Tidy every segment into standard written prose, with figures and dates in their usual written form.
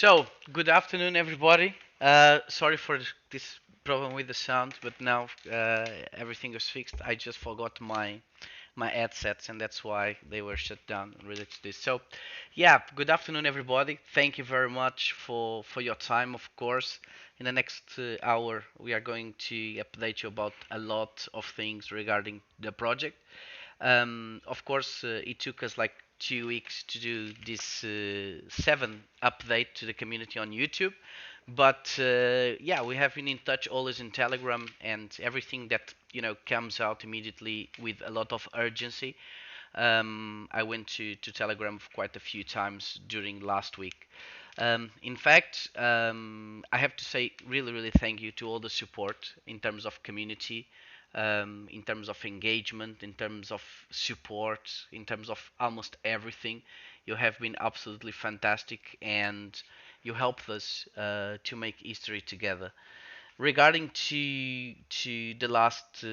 So, good afternoon, everybody. Sorry for this problem with the sound, but now everything is fixed. I just forgot my headsets, and that's why they were shut down related to this. So, yeah, good afternoon, everybody. Thank you very much for your time. Of course, in the next hour, we are going to update you about a lot of things regarding the project. Of course, it took us like 2 weeks to do this seven update to the community on YouTube, but yeah, we have been in touch always in Telegram, and everything that comes out immediately with a lot of urgency. I went to Telegram quite a few times during last week. In fact, I have to say really, really thank you to all the support in terms of community, in terms of engagement, in terms of support, in terms of almost everything. You have been absolutely fantastic, and you helped us to make history together. Regarding to the last,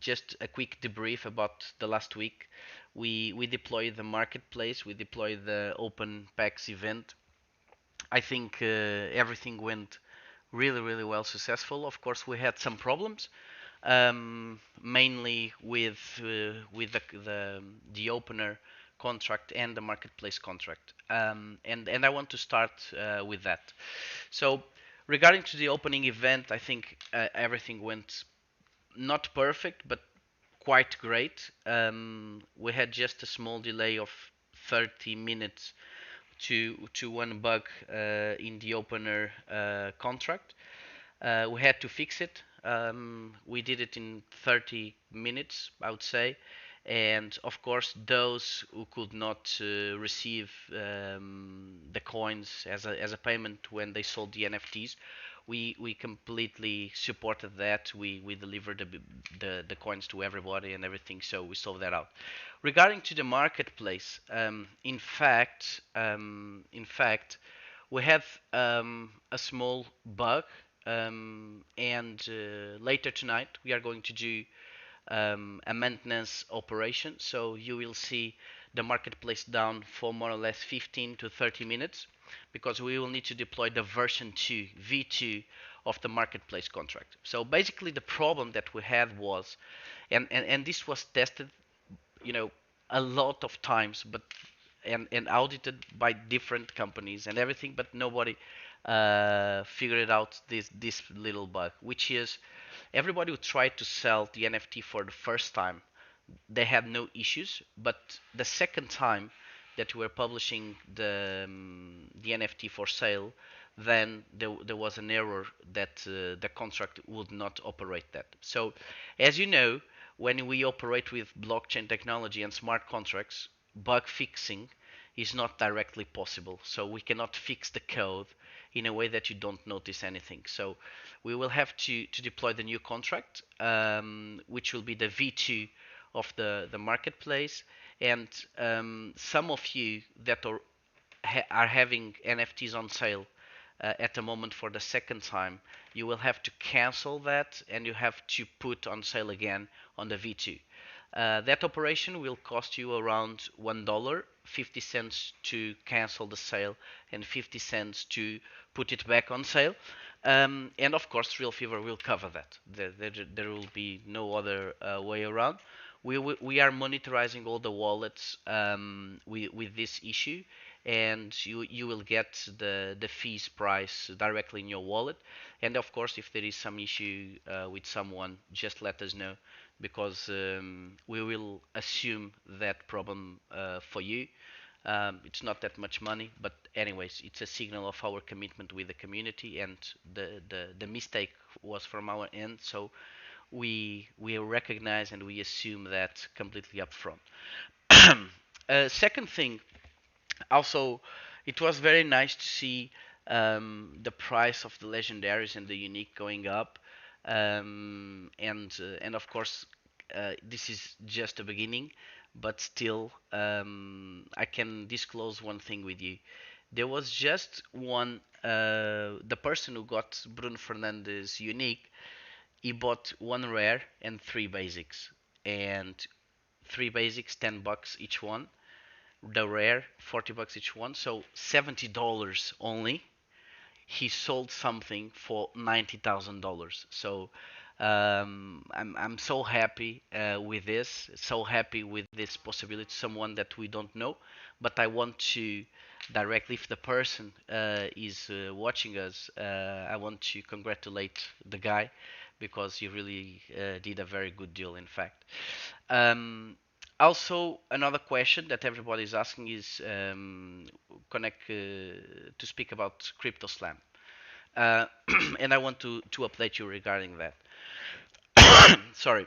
just a quick debrief about the last week. We deployed the marketplace, we deployed the open packs event. I think everything went really, really well successful. Of course, we had some problems, mainly with the opener contract and the marketplace contract. And I want to start with that. So regarding to the opening event, I think everything went not perfect, but quite great. We had just a small delay of 30 minutes to one bug in the opener contract. We had to fix it. We did it in 30 minutes, I would say. And of course, those who could not receive the coins as a payment when they sold the NFTs, we completely supported that. We delivered the coins to everybody and everything, so we solved that out. Regarding to the marketplace, in fact, we have a small bug, and later tonight we are going to do a maintenance operation. So you will see the marketplace down for more or less 15 to 30 minutes because we will need to deploy the version 2, V2 of the marketplace contract. So basically the problem that we had was, and this was tested, you know, a lot of times, but and audited by different companies and everything, but nobody figured out this little bug, which is everybody who tried to sell the NFT for the first time, they had no issues, but the second time that we were publishing the NFT for sale, then there was an error that the contract would not operate that. So, as you know, when we operate with blockchain technology and smart contracts, bug fixing is not directly possible. So we cannot fix the code in a way that you don't notice anything. So we will have to deploy the new contract, which will be the V2 of the marketplace. And some of you that are having NFTs on sale at the moment for the second time, you will have to cancel that and you have to put on sale again on the V2. That operation will cost you around $1, 50 cents to cancel the sale and 50 cents to put it back on sale. And of course, RealFevr will cover that. There will be no other way around. We are monitoring all the wallets with this issue, and you will get the fees price directly in your wallet. And of course, if there is some issue with someone, just let us know because we will assume that problem for you. It's not that much money, but anyways, it's a signal of our commitment with the community, and the mistake was from our end, so we recognize and we assume that completely upfront. Second thing, also, it was very nice to see the price of the legendaries and the unique going up, and of course, this is just the beginning, but still, I can disclose one thing with you. There was just one, the person who got Bruno Fernandes unique, he bought one rare and three basics, and three basics, $10 each one. the rare, 40 bucks each one, so $70 only. He sold something for $90,000. So I'm so happy with this, so happy with this possibility. Someone that we don't know, but I want to directly, if the person is watching us, I want to congratulate the guy because he really did a very good deal, in fact. Um, Also, another question that everybody is asking is connect to speak about Crypto Slam, uh, and I want to update you regarding that. Sorry.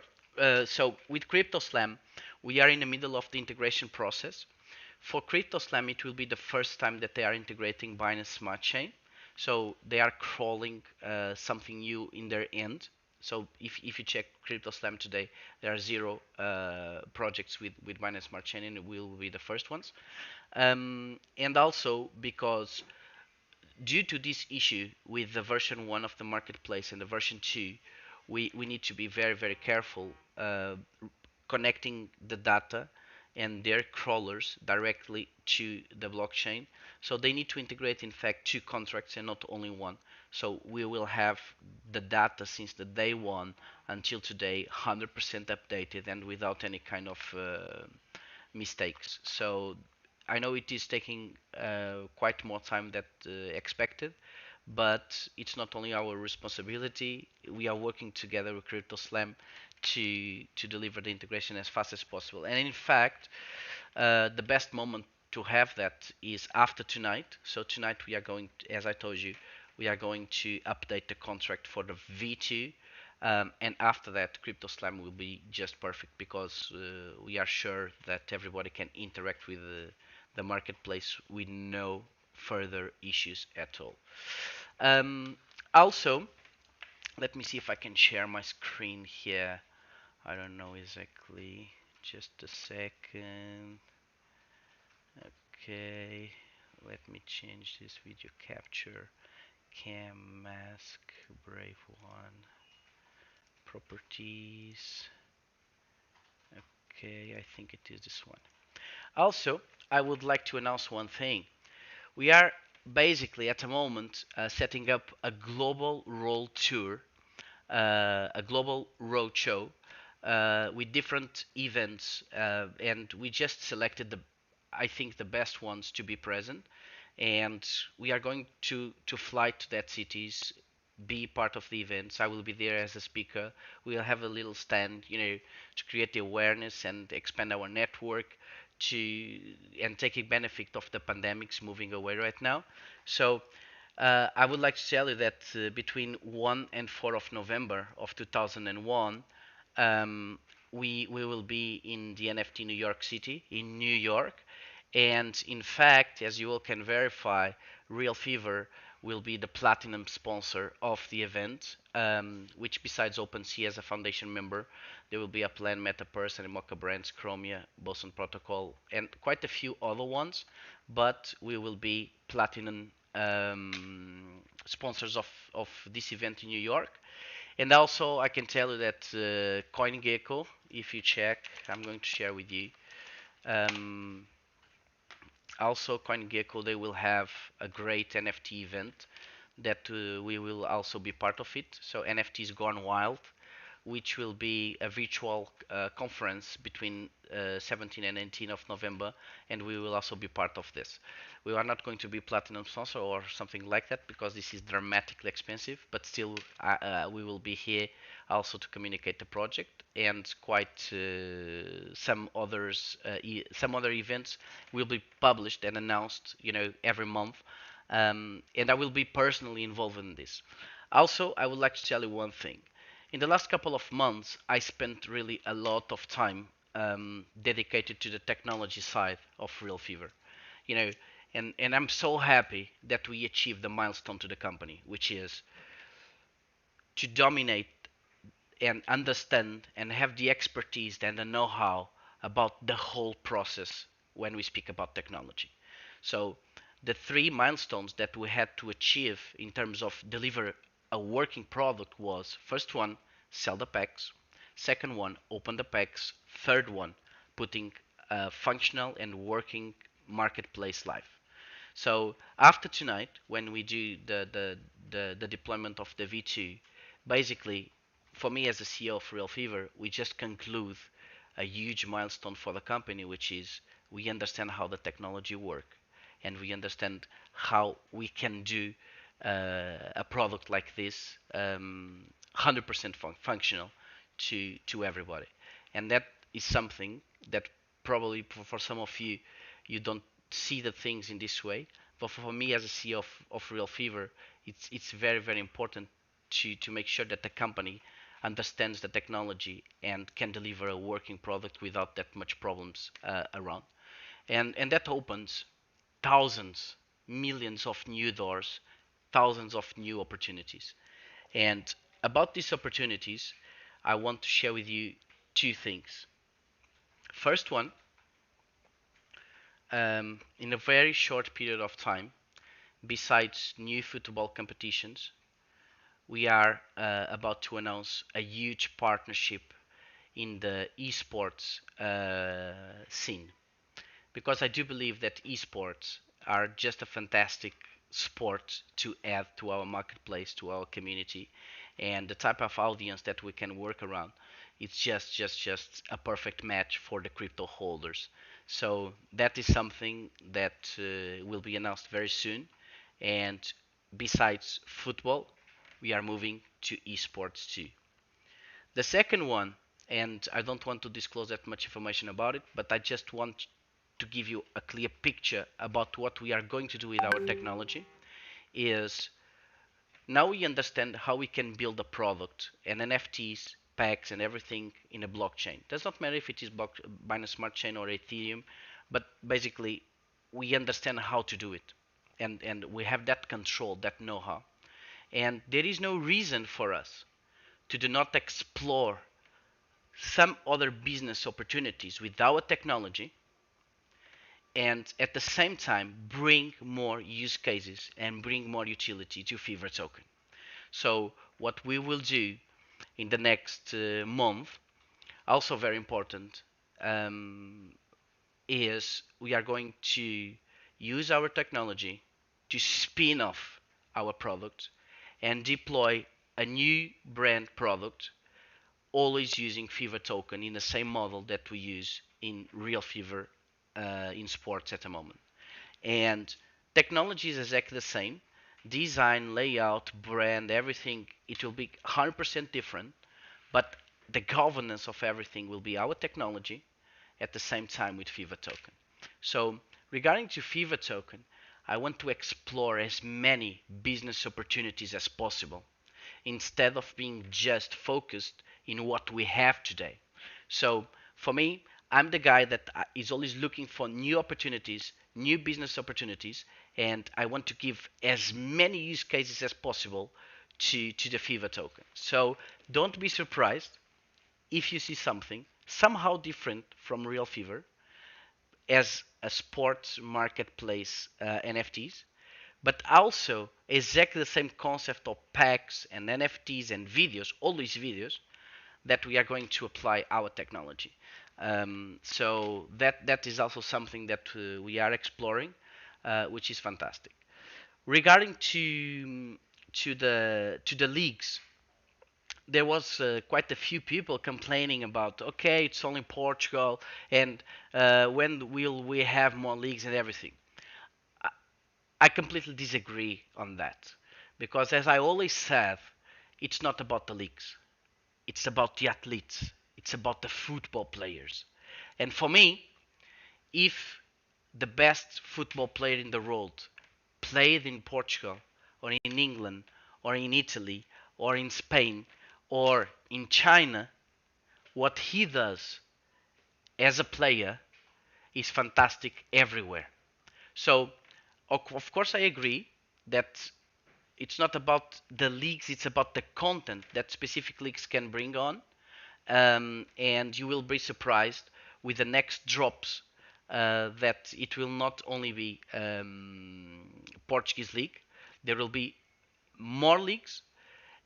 So with Crypto Slam, we are in the middle of the integration process. For Crypto Slam, it will be the first time that they are integrating Binance Smart Chain. So they are crawling something new in their end. So if you check Crypto Slam today, there are zero projects with Binance Smart Chain, and it will be the first ones. And also because due to this issue with the version 1 of the marketplace and the version 2, we need to be very, very careful connecting the data and their crawlers directly to the blockchain. So they need to integrate, in fact, two contracts and not only one. So we will have the data since the day one until today 100% updated and without any kind of mistakes. So I know it is taking quite more time than expected, but it's not only our responsibility. We are working together with CryptoSlam to deliver the integration as fast as possible. And in fact, the best moment to have that is after tonight. So tonight we are going, as I told you, we are going to update the contract for the V2. And after that, CryptoSlam will be just perfect because we are sure that everybody can interact with the marketplace with no further issues at all. Um, Also, let me see if I can share my screen here. I don't know exactly. Just a second. Okay, let me change this video capture. Cam mask, brave one, properties. Okay, I think it is this one. Also, I would like to announce one thing. We are basically at the moment setting up a global roll tour, a global road show with different events, and we just selected I think, the best ones to be present, and we are going to fly to that cities, be part of the events. I will be there as a speaker. We'll have a little stand, to create the awareness and expand our network to and taking benefit of the pandemics moving away right now. So I would like to tell you that between 1 and 4 of November of 2001, um, we will be in the NFT New York City, in New York. And in fact, as you all can verify, RealFevr will be the platinum sponsor of the event, which besides OpenSea as a foundation member, there will be a Plan, MetaPurse, and Mocha Brands, Chromia, Boson Protocol, and quite a few other ones. But we will be platinum sponsors of this event in New York. And also, I can tell you that CoinGecko, if you check, I'm going to share with you. Um, Also, CoinGecko, they will have a great NFT event that we will also be part of it. So NFTs Gone Wild, which will be a virtual conference between 17 and 19 of November, and we will also be part of this. We are not going to be platinum sponsor or something like that because this is dramatically expensive, but still we will be here also to communicate the project, and quite some other events will be published and announced, every month, and I will be personally involved in this. Also, I would like to tell you one thing. In the last couple of months, I spent really a lot of time dedicated to the technology side of RealFevr. You know, and I'm so happy that we achieved the milestone to the company, which is to dominate and understand and have the expertise and the know-how about the whole process when we speak about technology. So the three milestones that we had to achieve in terms of deliver a working product was: first one, sell the packs; second one, open the packs; third one, putting functional and working marketplace life. So after tonight, when we do the deployment of the V2, basically, for me as the CEO of RealFevr, we just conclude a huge milestone for the company, which is we understand how the technology work, and we understand how we can do a product like this 100% functional to everybody, and that is something that probably for some of you you don't see the things in this way, but for me as a CEO of RealFevr, it's very important to make sure that the company understands the technology and can deliver a working product without that much problems around, and that opens thousands, millions of new doors, thousands of new opportunities. And about these opportunities, I want to share with you two things. First one, in a very short period of time, besides new football competitions, we are about to announce a huge partnership in the esports scene, because I do believe that esports are just a fantastic sport to add to our marketplace, to our community, and the type of audience that we can work around. It's just a perfect match for the crypto holders. So that is something that will be announced very soon. And besides football, we are moving to esports too. The second one, and I don't want to disclose that much information about it, but I just want to give you a clear picture about what we are going to do with our technology, is now we understand how we can build a product and NFTs, packs, and everything in a blockchain. Does not matter if it is Binance Smart Chain or Ethereum, but basically we understand how to do it, and we have that control, that know-how, and there is no reason for us to do not explore some other business opportunities with our technology, and at the same time bring more use cases and bring more utility to Fevr token. So what we will do in the next month, also very important, is we are going to use our technology to spin off our product and deploy a new brand product, always using Fevr token in the same model that we use in RealFevr in sports at the moment. And technology is exactly the same. Design, layout, brand, everything, it will be 100% different, but the governance of everything will be our technology at the same time with Fevr token. So regarding to Fevr token, I want to explore as many business opportunities as possible instead of being just focused in what we have today. So for me, I'm the guy that is always looking for new opportunities, new business opportunities, and I want to give as many use cases as possible to the Fevr token. So don't be surprised if you see something somehow different from RealFevr as a sports marketplace NFTs, but also exactly the same concept of packs and NFTs and videos, all these videos, that we are going to apply our technology. So that is also something that we are exploring, which is fantastic. Regarding to the leagues, there was quite a few people complaining about, okay, it's only Portugal, and when will we have more leagues and everything. I completely disagree on that, because as I always said, it's not about the leagues, it's about the athletes, it's about the football players. And for me, if the best football player in the world played in Portugal or in England or in Italy or in Spain or in China, what he does as a player is fantastic everywhere. So, of course, I agree that it's not about the leagues, it's about the content that specific leagues can bring on. And you will be surprised with the next drops that it will not only be Portuguese league, there will be more leagues,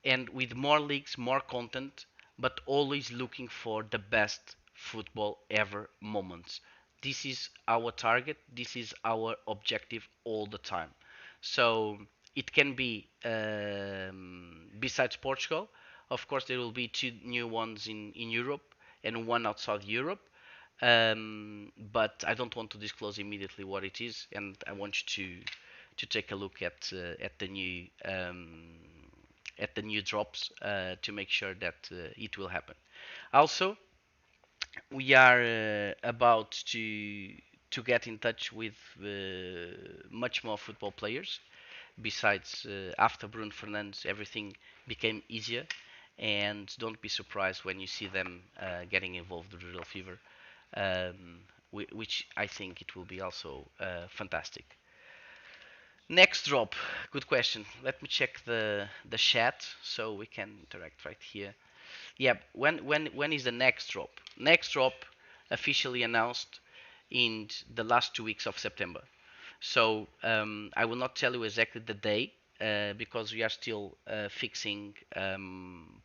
and with more leagues, more content, but always looking for the best football ever moments. This is our target. This is our objective all the time. So it can be besides Portugal. Of course, there will be two new ones in Europe and one outside Europe. But I don't want to disclose immediately what it is, and I want you to take a look at the new drops to make sure that it will happen. Also, we are about to get in touch with much more football players. Besides, after Bruno Fernandes, everything became easier, and don't be surprised when you see them getting involved with RealFevr, which I think it will be also fantastic. Next drop, good question. Let me check the chat so we can interact right here. Yeah, when is the next drop? Next drop officially announced in the last 2 weeks of September. So I will not tell you exactly the day because we are still fixing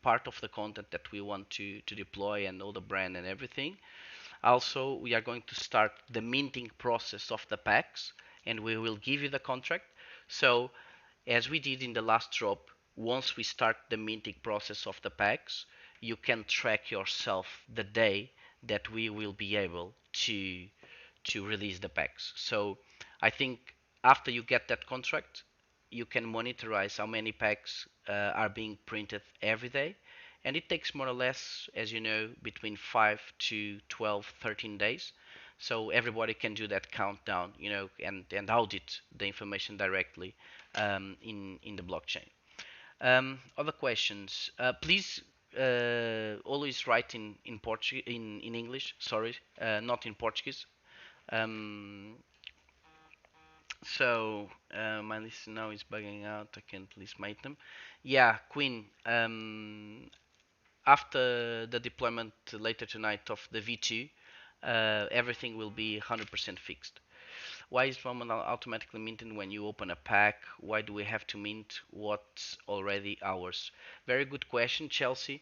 part of the content that we want to deploy and know the brand and everything. Also, we are going to start the minting process of the packs, and we will give you the contract. So as we did in the last drop, once we start the minting process of the packs, you can track yourself the day that we will be able to release the packs. So I think after you get that contract, you can monitorize how many packs are being printed every day. And it takes more or less, as you know, between 5 to 12, 13 days. So everybody can do that countdown, and audit the information directly in the blockchain. Other questions? Please always write in Portuguese, in English. Sorry, not in Portuguese. Um, my list now is bugging out. I can't list mate them. Yeah, Queen. After the deployment later tonight of the V2, everything will be 100% fixed. Why is Roman automatically minted when you open a pack? Why do we have to mint what's already ours? Very good question, Chelsea.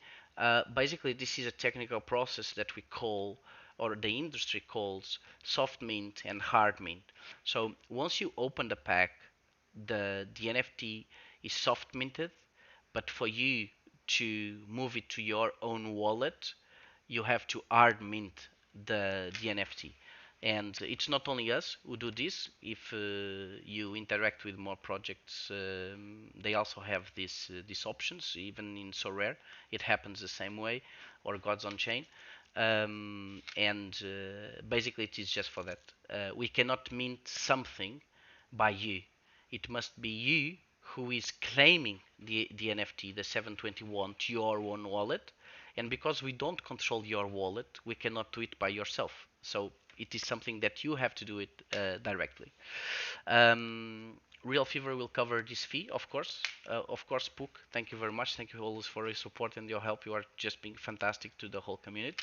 Basically, this is a technical process that we call, or the industry calls, soft mint and hard mint. So once you open the pack, the NFT is soft minted, but for you to move it to your own wallet, you have to hard mint the NFT. And it's not only us who do this. If you interact with more projects, they also have these options. Even in Sorare, it happens the same way, or Gods on Chain. And basically, it is just for that. We cannot mint something by you. It must be you who is claiming the NFT, the 721, to your own wallet. And because we don't control your wallet, we cannot do it by yourself. So it is something that you have to do it directly. RealFevr will cover this fee, of course. Of course, Pook, thank you very much. Thank you always for your support and your help. You are just being fantastic to the whole community.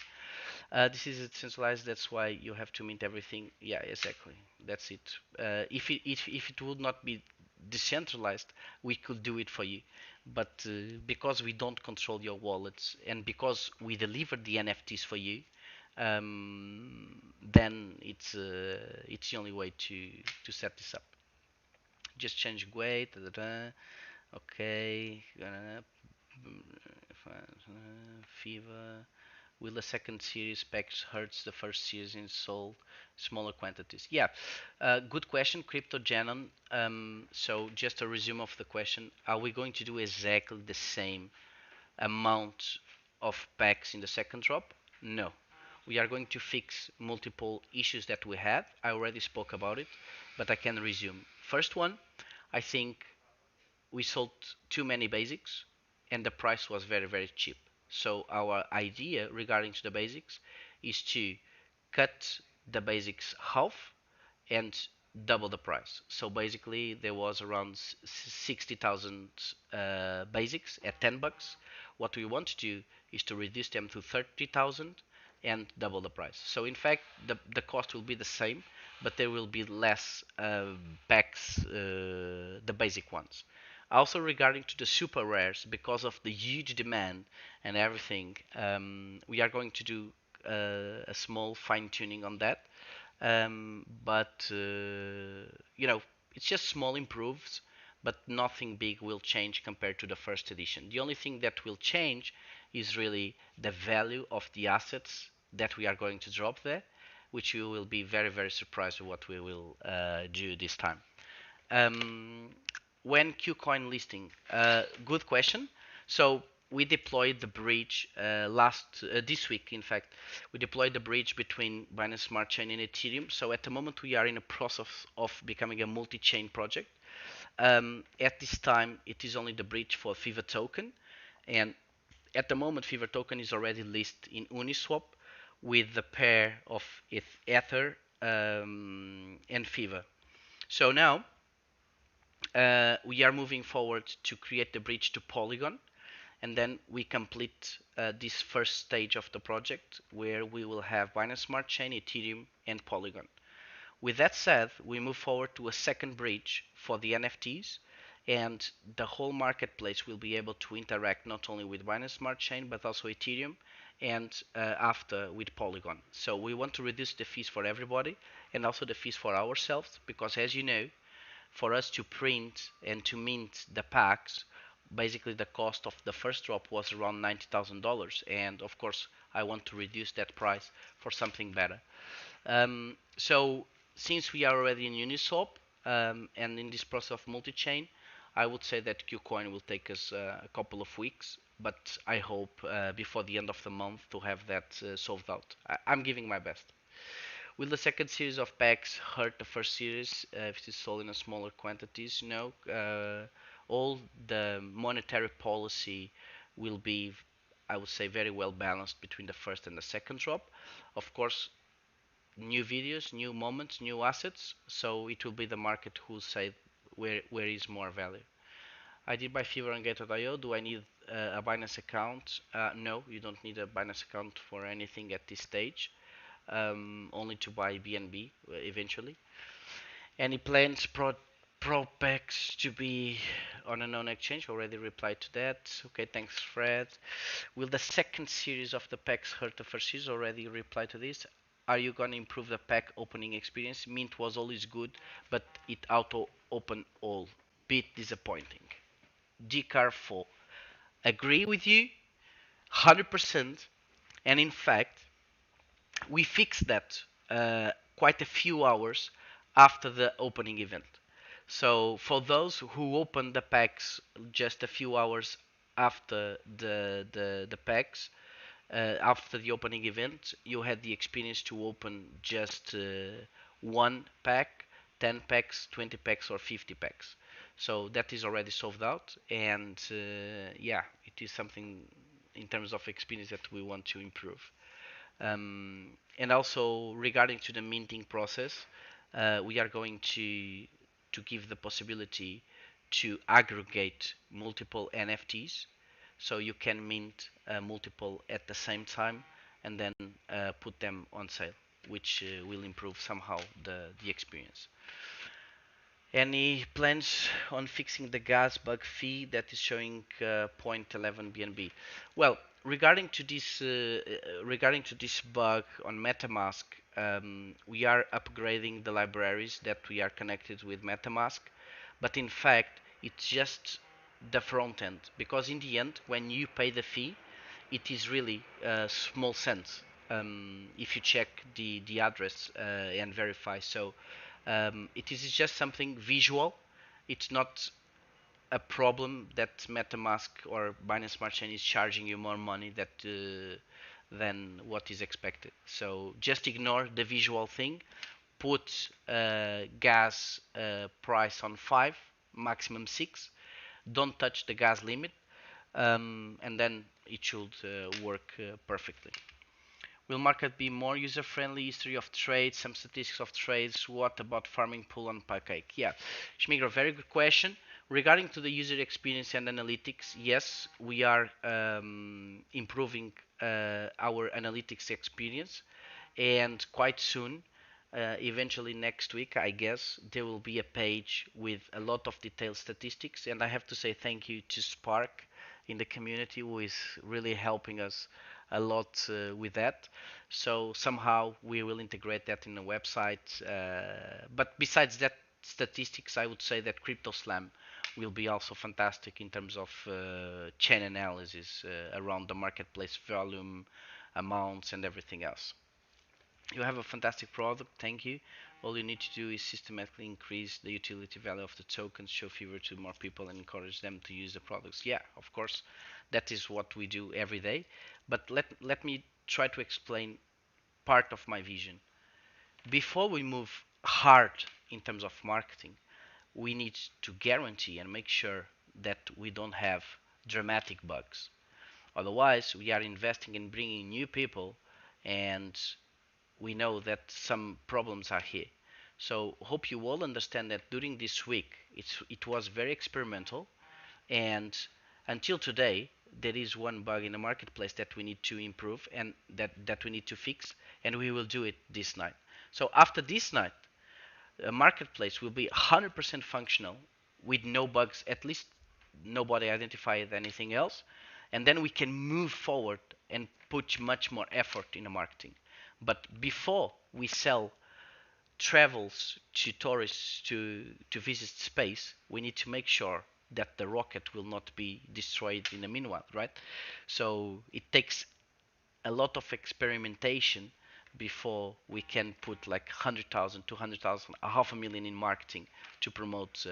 This is decentralized, that's why you have to mint everything. Yeah, exactly. That's it. If it would not be decentralized, we could do it for you. But because we don't control your wallets and because we deliver the NFTs for you, then it's the only way to set this up. Just change weight. Da, da, da. Okay. Fever. Will the second series packs hurts the first series in sold smaller quantities? Yeah, good question, Crypto Janon. So just a resume of the question: are we going to do exactly the same amount of packs in the second drop? No. We are going to fix multiple issues that we had. I already spoke about it, but I can resume. First one, I think we sold too many basics and the price was very, very cheap. So our idea regarding to the basics is to cut the basics half and double the price. So basically there was around 60,000 basics at 10 bucks. What we want to do is to reduce them to 30,000 and double the price. So in fact the cost will be the same, but there will be less packs, the basic ones. Also regarding to the super rares, because of the huge demand and everything, we are going to do a small fine tuning on that. but it's just small improves, but nothing big will change compared to the first edition. The only thing that will change is really the value of the assets that we are going to drop there, which you will be very, very surprised with what we will do this time. Um, when KuCoin listing? Good question. So we deployed the bridge this week. In fact, we deployed the bridge between Binance Smart Chain and Ethereum. So at the moment, we are in a process of becoming a multi-chain project. At this time, it is only the bridge for Fevr token, and at the moment, Fevr token is already listed in Uniswap with the pair of Ether and Fevr. So now we are moving forward to create the bridge to Polygon, and then we complete this first stage of the project where we will have Binance Smart Chain, Ethereum, and Polygon. With that said, we move forward to a second bridge for the NFTs, and the whole marketplace will be able to interact not only with Binance Smart Chain but also Ethereum, and after with Polygon. So we want to reduce the fees for everybody and also the fees for ourselves, because as you know, for us to print and to mint the packs, basically the cost of the first drop was around $90,000, and of course I want to reduce that price for something better. So since we are already in Uniswap and in this process of multi-chain, I would say that KuCoin will take us a couple of weeks, but I hope before the end of the month to have that solved out. I'm giving my best. Will the second series of packs hurt the first series if it is sold in a smaller quantities? No. All the monetary policy will be, I would say, very well balanced between the first and the second drop. Of course, new videos, new moments, new assets. So it will be the market who will say where is more value. I did buy Fevr on Gate.io. Do I need a Binance account? No, you don't need a Binance account for anything at this stage. Only to buy BNB eventually. Any plans pro packs to be on a known exchange? Already replied to that. Okay, thanks, Fred. Will the second series of the packs hurt the first series? Already replied to this. Are you gonna improve the pack opening experience? Mint was always good, but it auto opened all. Bit disappointing. Gcar4. Agree with you, 100%. And in fact, we fixed that quite a few hours after the opening event. So for those who opened the packs just a few hours after the packs, after the opening event, you had the experience to open just one pack, 10 packs, 20 packs, or 50 packs. So that is already solved out, and yeah, it is something in terms of experience that we want to improve. And also regarding to the minting process, we are going to give the possibility to aggregate multiple NFTs, so you can mint multiple at the same time and then put them on sale, which will improve somehow the experience. Any plans on fixing the gas bug fee that is showing 0.11 BNB? Well, regarding to this bug on MetaMask, we are upgrading the libraries that we are connected with MetaMask, but in fact, it's just the front end, because in the end, when you pay the fee, it is really small cents. If you check the address and verify, so it is just something visual. It's not a problem that MetaMask or Binance Smart Chain is charging you more money than what is expected. So just ignore the visual thing. Put gas price on 5, maximum 6. Don't touch the gas limit, and then it should work perfectly. Will market be more user-friendly? History of trades, some statistics of trades. What about farming pool on Pancake? Yeah, Schmigro, very good question. Regarding to the user experience and analytics, yes, we are improving our analytics experience, and quite soon, eventually next week, I guess, there will be a page with a lot of detailed statistics, and I have to say thank you to Spark in the community, who is really helping us a lot with that. So somehow we will integrate that in the website. But besides that statistics, I would say that CryptoSlam will be also fantastic in terms of chain analysis around the marketplace volume, amounts, and everything else. You have a fantastic product, thank you. All you need to do is systematically increase the utility value of the tokens, show Fevr to more people, and encourage them to use the products. Yeah, of course, that is what we do every day. But let me try to explain part of my vision. Before we move hard in terms of marketing, we need to guarantee and make sure that we don't have dramatic bugs. Otherwise, we are investing in bringing new people, and we know that some problems are here. So hope you all understand that during this week it was very experimental, and until today there is one bug in the marketplace that we need to improve and that we need to fix, and we will do it this night. So after this night, the marketplace will be 100% functional with no bugs, at least nobody identified anything else, and then we can move forward and put much more effort in the marketing. But before we sell travels to tourists to visit space, we need to make sure that the rocket will not be destroyed in the meanwhile, right? So it takes a lot of experimentation before we can put like 100,000, 200,000, a half a million in marketing to promote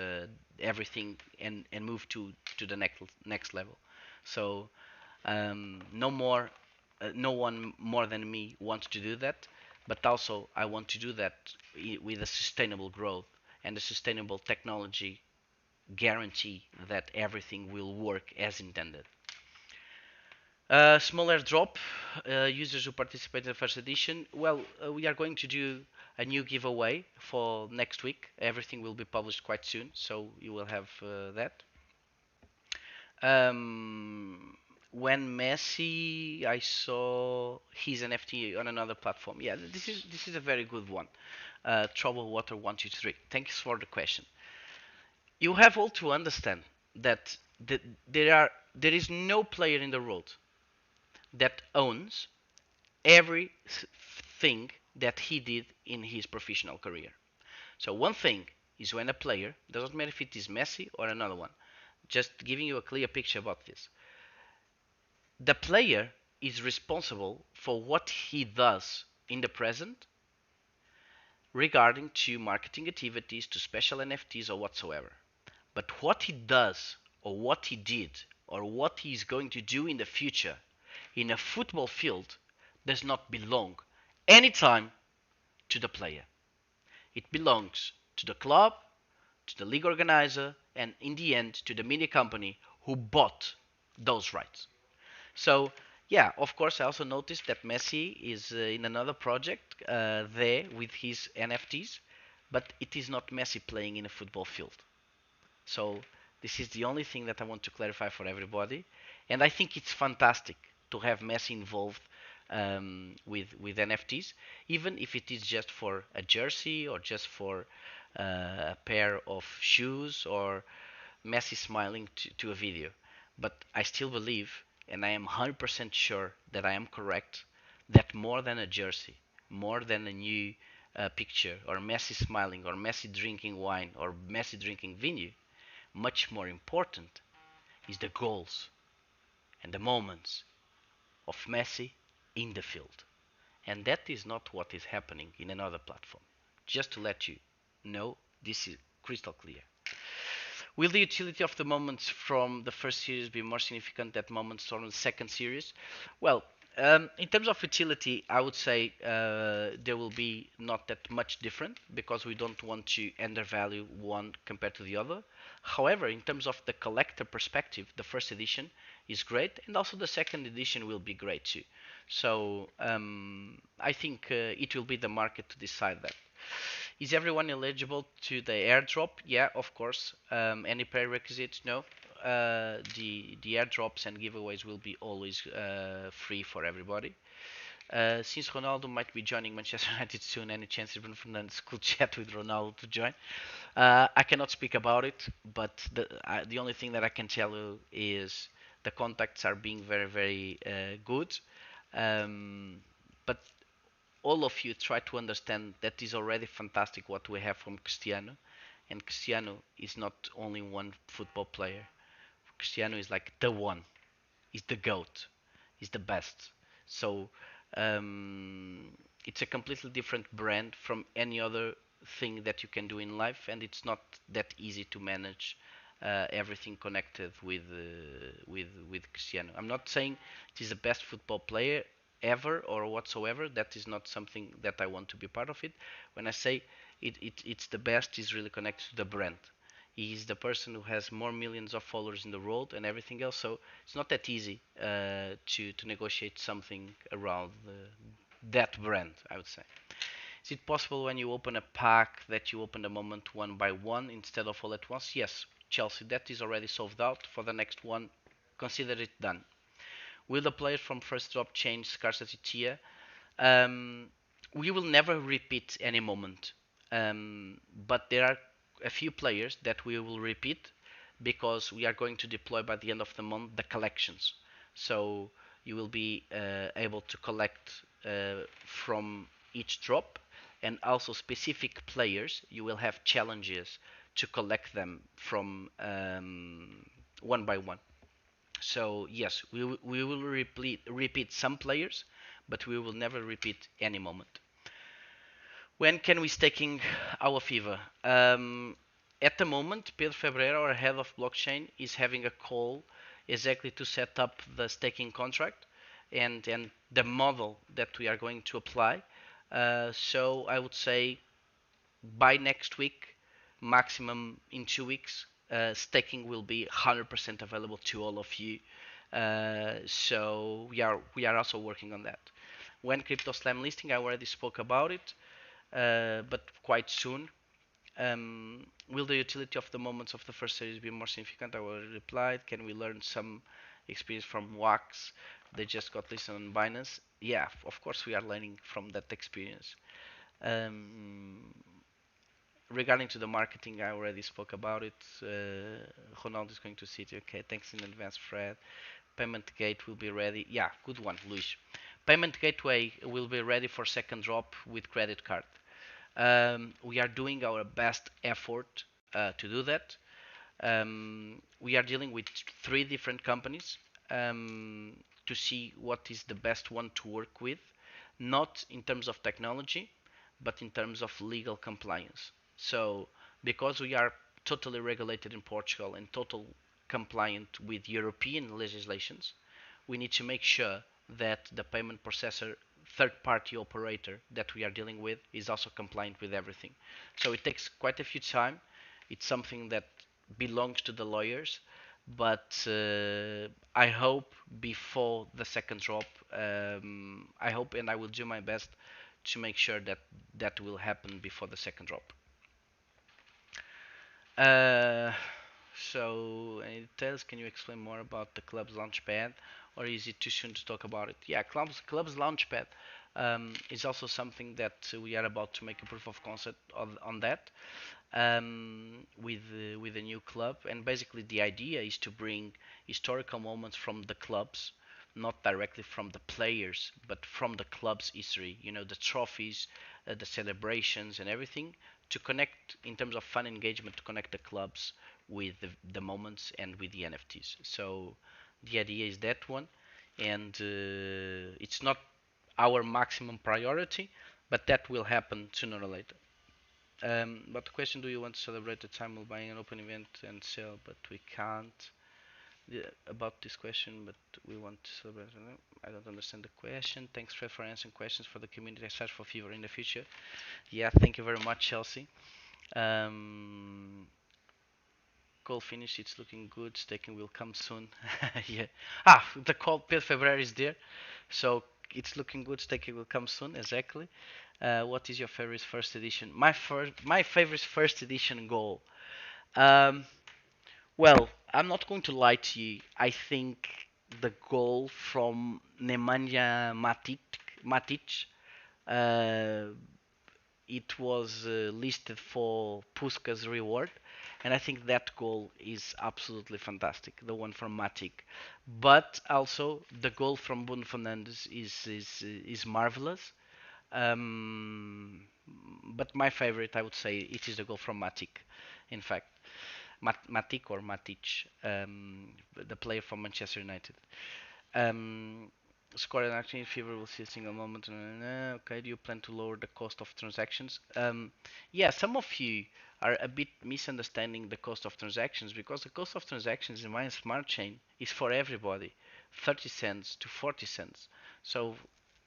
everything and move to the next level. So no more, no one more than me wants to do that, but also I want to do that with a sustainable growth and a sustainable technology guarantee that everything will work as intended. Small airdrop, users who participate in the first edition. Well, we are going to do a new giveaway for next week. Everything will be published quite soon, so you will have that. When Messi, I saw his NFT on another platform. Yeah, this is a very good one. Trouble Water 123. Thanks for the question. You have all to understand that there is no player in the world that owns everything that he did in his professional career. So one thing is when a player, doesn't matter if it is Messi or another one, just giving you a clear picture about this. The player is responsible for what he does in the present regarding to marketing activities, to special NFTs or whatsoever. But what he does or what he did or what he is going to do in the future in a football field does not belong anytime to the player. It belongs to the club, to the league organizer, and in the end to the media company who bought those rights. So yeah, of course, I also noticed that Messi is in another project there with his NFTs, but it is not Messi playing in a football field. So this is the only thing that I want to clarify for everybody, and I think it's fantastic to have Messi involved with NFTs, even if it is just for a jersey or just for a pair of shoes or Messi smiling to a video. But I still believe, and I am 100% sure that I am correct, that more than a jersey, more than a new picture, or Messi smiling, or Messi drinking wine, or Messi drinking vinho, much more important is the goals and the moments of Messi in the field. And that is not what is happening in another platform. Just to let you know, this is crystal clear. Will the utility of the moments from the first series be more significant than moments from the second series? Well, in terms of utility, I would say there will be not that much different because we don't want to undervalue one compared to the other. However, in terms of the collector perspective, the first edition is great, and also the second edition will be great too. So I think it will be the market to decide that. Is everyone eligible to the airdrop? Yeah, of course. Any prerequisites? No. The airdrops and giveaways will be always free for everybody. Since Ronaldo might be joining Manchester United soon, any chance Bruno Fernandes could chat with Ronaldo to join? I cannot speak about it, but the only thing that I can tell you is the contacts are being very, very good. Um, but all of you try to understand that is already fantastic what we have from Cristiano, and Cristiano is not only one football player. Cristiano is like the one, is the goat, is the best. So um, it's a completely different brand from any other thing that you can do in life, and it's not that easy to manage everything connected with Cristiano. I'm not saying he's the best football player ever or whatsoever. That is not something that I want to be part of it. When I say it's the best, is really connected to the brand. He's the person who has more millions of followers in the world and everything else. So it's not that easy to negotiate something around that brand, I would say. Is it possible when you open a pack that you open the moment one by one instead of all at once? Yes, Chelsea, that is already solved out. For the next one, consider it done. Will the players from first drop change scarcity tier? Um, we will never repeat any moment, but there are a few players that we will repeat because we are going to deploy by the end of the month the collections. So you will be able to collect from each drop, and also specific players you will have challenges to collect them from one by one. So yes, we will repeat some players, but we will never repeat any moment. When can we staking our Fevr? At the moment, Pedro Febreira, our head of blockchain, is having a call exactly to set up the staking contract and the model that we are going to apply. So I would say by next week, maximum in 2 weeks, staking will be 100% available to all of you. So we are also working on that. When Crypto Slam listing, I already spoke about it, but quite soon. Will the utility of the moments of the first series be more significant? I already replied. Can we learn some experience from Wax? They just got listed on Binance. Yeah, of course we are learning from that experience. Um, Regarding to the marketing, I already spoke about it. Ronaldo is going to City. Okay, thanks in advance, Fred. Payment gate will be ready. Yeah, good one, Luis. Payment gateway will be ready for second drop with credit card. We are doing our best effort to do that. We are dealing with three different companies to see what is the best one to work with, not in terms of technology, but in terms of legal compliance. So, because we are totally regulated in Portugal and total compliant with European legislations, we need to make sure that the payment processor third party operator that we are dealing with is also compliant with everything. So it takes quite a few time. It's something that belongs to the lawyers, but I hope before the second drop, I hope and I will do my best to make sure that that will happen before the second drop. Uh, so, any details? Can you explain more about the club's launchpad, or is it too soon to talk about it? Yeah, club's launchpad is also something that we are about to make a proof of concept on that with a new club, and basically the idea is to bring historical moments from the clubs, not directly from the players, but from the club's history. You know, the trophies, the celebrations, and everything to connect in terms of fun engagement to connect the clubs with the moments and with the NFTs. So the idea is that one, and it's not our maximum priority, but that will happen sooner or later. But the question, do you want to celebrate the time while buying an open event and sell, but we can't? About this question, but we want to celebrate. I don't understand the question. Thanks, Fred, for answering questions for the community. I search for Fevr in the future. Yeah, thank you very much, Chelsea. Um, Call finish. It's looking good. Staking will come soon. Yeah. The call per February is there, so it's looking good. Staking will come soon. Exactly. What is your favorite first edition? My favorite first edition goal. Um, well, I'm not going to lie to you. I think the goal from Nemanja Matic uh, it was listed for Puska's reward, and I think that goal is absolutely fantastic, the one from Matic. But also the goal from Bruno Fernandes is marvelous. Um, but my favorite, I would say, it is the goal from Matic. In fact, Matic or Matic, the player from Manchester United. Um, Score an action in Fevr will see a single moment. Okay, do you plan to lower the cost of transactions? Yeah, some of you are a bit misunderstanding the cost of transactions because the cost of transactions in my smart chain is for everybody, 30 cents to 40 cents. So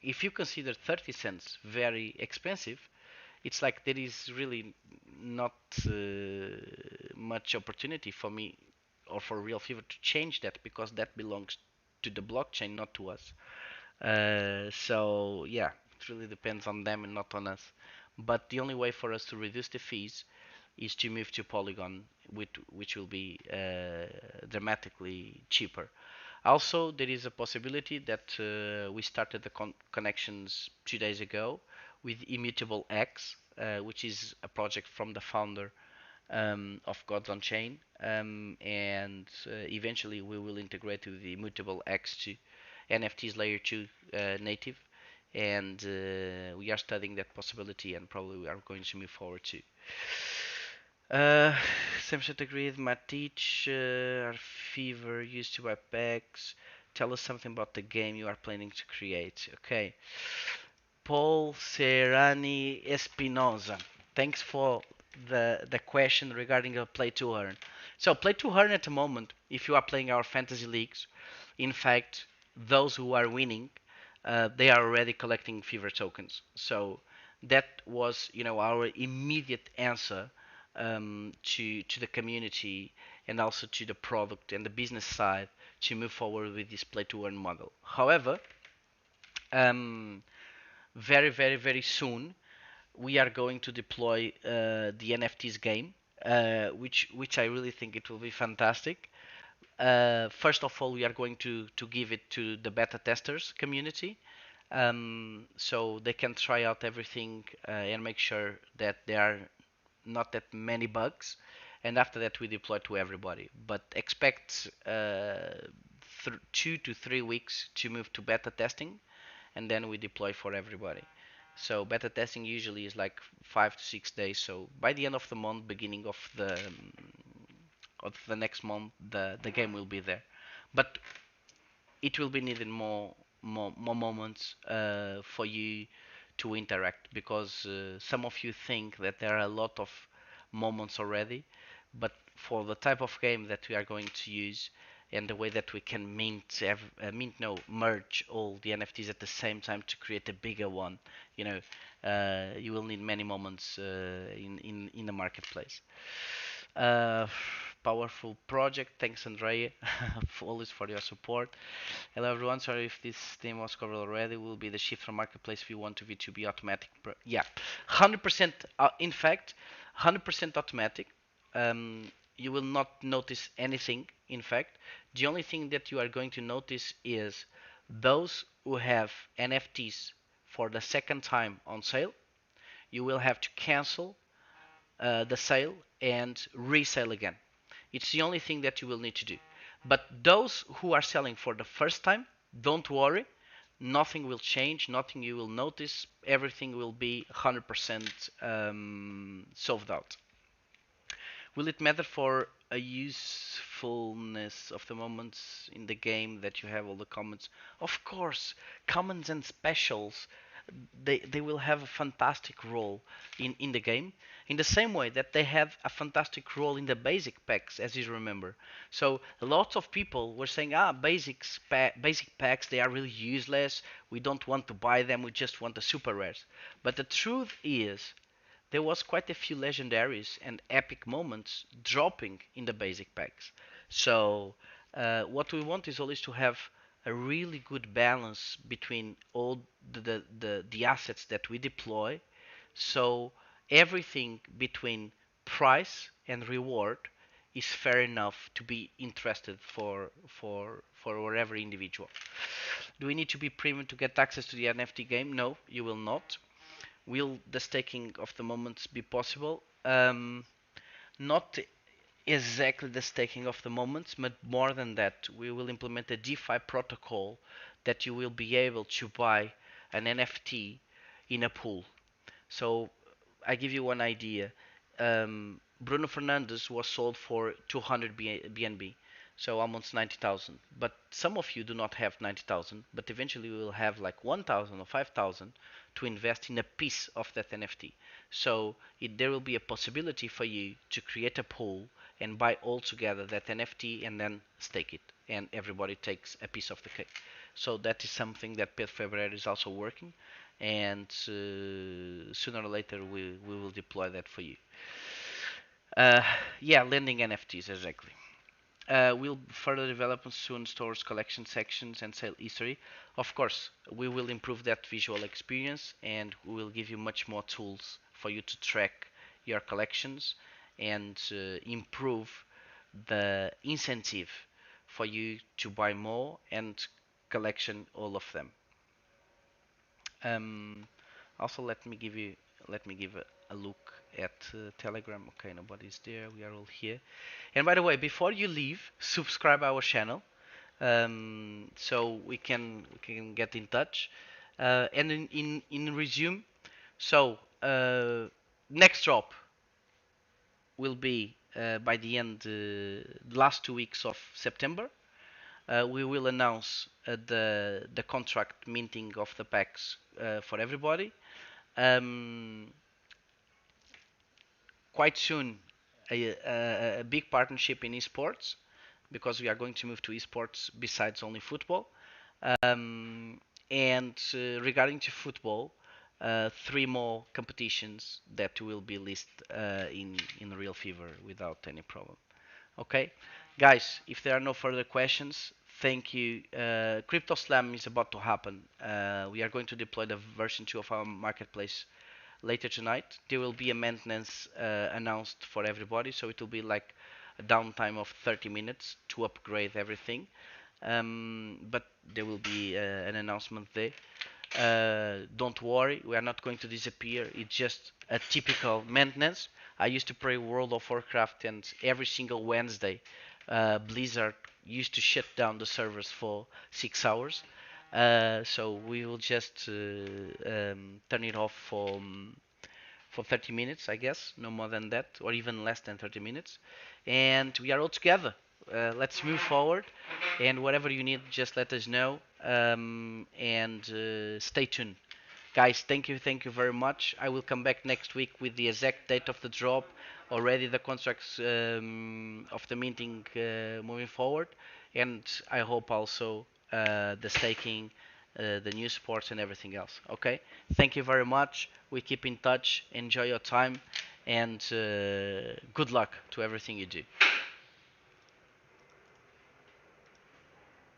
if you consider 30 cents very expensive, it's like there is really not much opportunity for me or for RealFevr to change that because that belongs to the blockchain, not to us. So yeah, it really depends on them and not on us. But the only way for us to reduce the fees is to move to Polygon, which will be dramatically cheaper. Also, there is a possibility that we started the connections 2 days ago with Immutable X, which is a project from the founder of Gods on Chain, and eventually we will integrate with the Immutable X2 NFTs layer 2 native, and we are studying that possibility, and probably we are going to move forward too. Samsung agreed. Matic, our Fever used to buy packs. Tell us something about the game you are planning to create. Okay. Paul Serrani Espinosa. Thanks for the question regarding a play to earn. So play to earn at the moment, if you are playing our fantasy leagues, in fact, those who are winning, they are already collecting Fever tokens. So that was, our immediate answer to the community and also to the product and the business side to move forward with this play to earn model. However, um, very, very, very soon we are going to deploy the NFTs game, which I really think it will be fantastic. First of all, we are going to give it to the beta testers community, so they can try out everything and make sure that there are not that many bugs. And after that, we deploy to everybody. But expect 2 to 3 weeks to move to beta testing, and then we deploy for everybody. So beta testing usually is like 5 to 6 days. So by the end of the month, beginning of the next month, the game will be there. But it will be needing more moments for you to interact because some of you think that there are a lot of moments already, but for the type of game that we are going to use and the way that we can merge all the NFTs at the same time to create a bigger one, you will need many moments in the marketplace. Uh, Powerful project. Thanks, Andrea, always for your support. Hello, everyone. Sorry if this theme was covered already. Will be the shift from marketplace V1 to V2B automatic. Yeah, 100%. In fact, 100% automatic. You will not notice anything. In fact, the only thing that you are going to notice is those who have NFTs for the second time on sale. You will have to cancel the sale and resale again. It's the only thing that you will need to do. But those who are selling for the first time, don't worry. Nothing will change. Nothing you will notice. Everything will be 100% solved out. Will it matter for a usefulness of the moments in the game that you have all the comments? Of course, comments and specials, they will have a fantastic role in the game, in the same way that they have a fantastic role in the basic packs, as you remember. So lots of people were saying, basic packs, they are really useless. We don't want to buy them. We just want the super rares. But the truth is, there was quite a few legendaries and epic moments dropping in the basic packs. So what we want is always to have a really good balance between all the assets that we deploy. So everything between price and reward is fair enough to be interested for whatever individual. Do we need to be premium to get access to the NFT game? No, you will not. Will the staking of the moments be possible? Not exactly the staking of the moments, but more than that, we will implement a DeFi protocol that you will be able to buy an NFT in a pool. So I give you one idea. Bruno Fernandes was sold for 200 BNB, so almost 90,000. But some of you do not have 90,000, but eventually you will have like 1,000 or 5,000 to invest in a piece of that NFT. So there will be a possibility for you to create a pool and buy all together that NFT and then stake it, and everybody takes a piece of the cake. So that is something that Fevr is also working, and sooner or later we will deploy that for you. Uh, yeah, lending NFTs exactly. We'll further develop soon stores, collection sections, and sale history. Of course, we will improve that visual experience, and we will give you much more tools for you to track your collections and improve the incentive for you to buy more and collection all of them. Um, Also, let me give a look at Telegram. Okay, nobody's there. We are all here. And by the way, before you leave, subscribe our channel, so we can get in touch. And in resume, so next drop will be by the end last 2 weeks of September. We will announce the contract minting of the packs for everybody. Um, Quite soon, a big partnership in esports, because we are going to move to esports besides only football. Um, and regarding to football, three more competitions that will be listed in RealFevr without any problem. Okay, guys, if there are no further questions, thank you. Crypto Slam is about to happen. We are going to deploy the version 2 of our marketplace later tonight. There will be a maintenance announced for everybody, so it will be like a downtime of 30 minutes to upgrade everything. But there will be an announcement there. Don't worry, we are not going to disappear. It's just a typical maintenance. I used to play World of Warcraft, and every single Wednesday, Blizzard used to shut down the servers for 6 hours. So we will just turn it off for 30 minutes, I guess, no more than that, or even less than 30 minutes. And we are all together. Let's move forward, and whatever you need, just let us know, and stay tuned. Guys, thank you very much. I will come back next week with the exact date of the drop, already the contracts of the meeting moving forward, and I hope also the staking, the new sports, and everything else. Okay, thank you very much. We keep in touch. Enjoy your time, and good luck to everything you do.